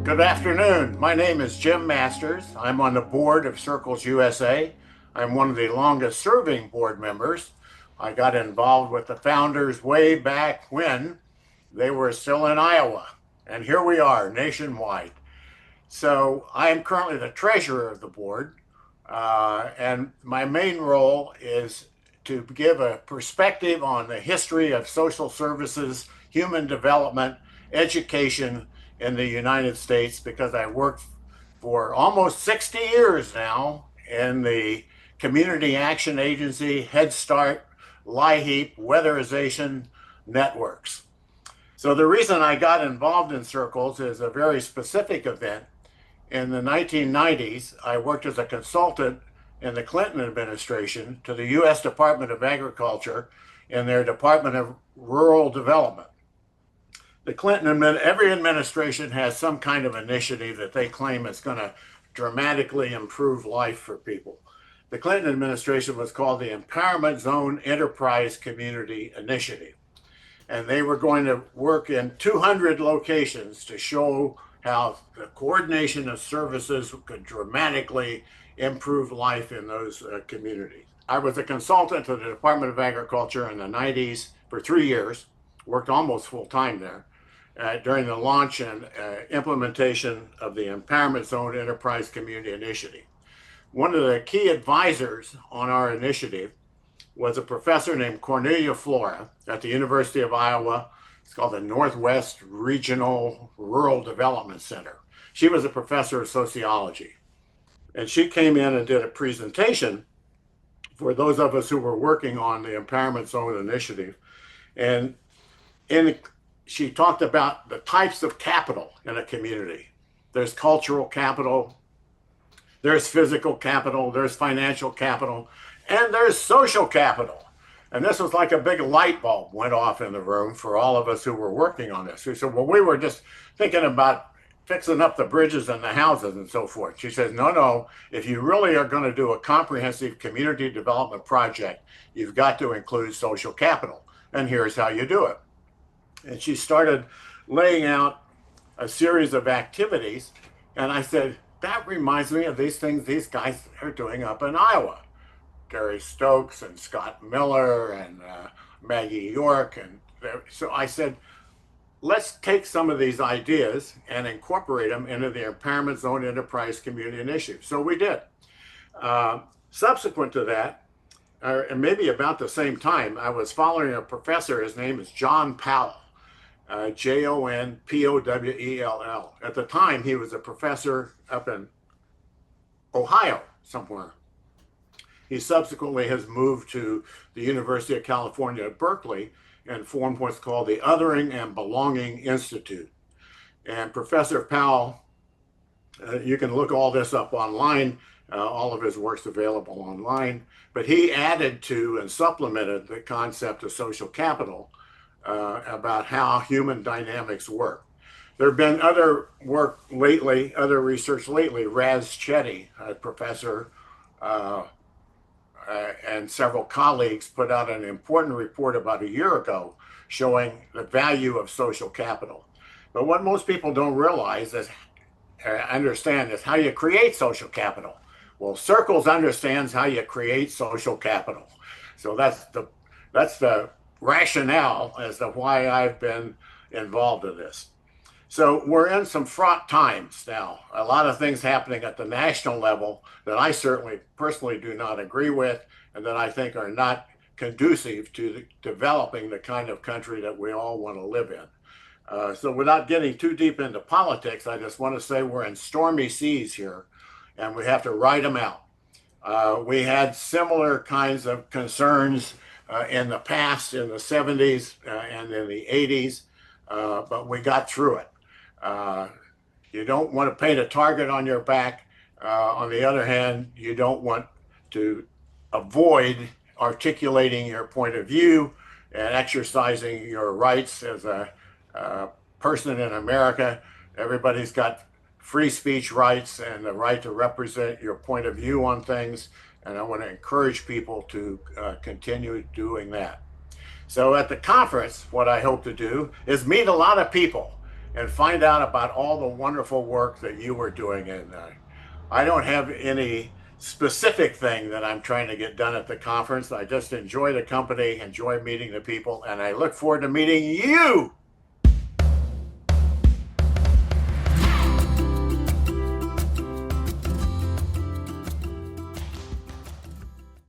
Good afternoon. My name is Jim Masters. I'm on the board of Circles USA. I'm one of the longest serving board members. I got involved with the founders way back when they were still in Iowa. And here we are nationwide. So I am currently the treasurer of the board. And my main role is to give a perspective on the history of social services, human development, education in the United States, because I worked for almost 60 years now in the Community Action Agency, Head Start, LIHEAP, weatherization networks. So the reason I got involved in Circles is a very specific event. In the 1990s, I worked as a consultant in the Clinton administration to the U.S. Department of Agriculture in their Department of Rural Development. The Clinton, every administration has some kind of initiative that they claim is going to dramatically improve life for people. The Clinton administration was called the Empowerment Zone Enterprise Community Initiative. And they were going to work in 200 locations to show how the coordination of services could dramatically improve life in those communities. I was a consultant to the Department of Agriculture in the 90s for 3 years, worked almost full time there, during the launch and implementation of the Empowerment Zone Enterprise Community Initiative. One of the key advisors on our initiative was a professor named Cornelia Flora at the University of Iowa. It's called the Northwest Regional Rural Development Center. She was a professor of sociology. And she came in and did a presentation for those of us who were working on the Empowerment Zone Initiative. And she talked about the types of capital in a community. There's cultural capital, there's physical capital, there's financial capital, and there's social capital. And this was like a big light bulb went off in the room for all of us who were working on this. We said, well, we were just thinking about fixing up the bridges and the houses and so forth. She says, no, if you really are going to do a comprehensive community development project, you've got to include social capital. And here's how you do it. And she started laying out a series of activities. And I said, that reminds me of these things these guys are doing up in Iowa. Gary Stokes and Scott Miller and Maggie York. And so I said, let's take some of these ideas and incorporate them into the Empowerment Zone Enterprise Community Initiative. So we did. Subsequent to that, and maybe about the same time, I was following a professor. His name is John Powell, Jonpowell. At the time, he was a professor up in Ohio somewhere. He subsequently has moved to the University of California at Berkeley and formed what's called the Othering and Belonging Institute. And Professor Powell, you can look all this up online, all of his work's available online, but he added to and supplemented the concept of social capital about how human dynamics work. There have been other work lately, other research lately. Raz Chetty, a professor, and several colleagues put out an important report about a year ago showing the value of social capital. But what most people don't realize is, understand, is how you create social capital. Well, Circles understands how you create social capital. So that's the rationale as to why I've been involved in this. So we're in some fraught times now. A lot of things happening at the national level that I certainly personally do not agree with and that I think are not conducive to developing the kind of country that we all want to live in. So without getting too deep into politics, I just want to say we're in stormy seas here and we have to ride them out. We had similar kinds of concerns in the past, in the 70s and in the 80s, but we got through it. You don't want to paint a target on your back. On the other hand, you don't want to avoid articulating your point of view and exercising your rights as a person in America. Everybody's got free speech rights and the right to represent your point of view on things. And I want to encourage people to continue doing that. So at the conference, what I hope to do is meet a lot of people and find out about all the wonderful work that you were doing. And I don't have any specific thing that I'm trying to get done at the conference. I just enjoy the company, enjoy meeting the people, and I look forward to meeting you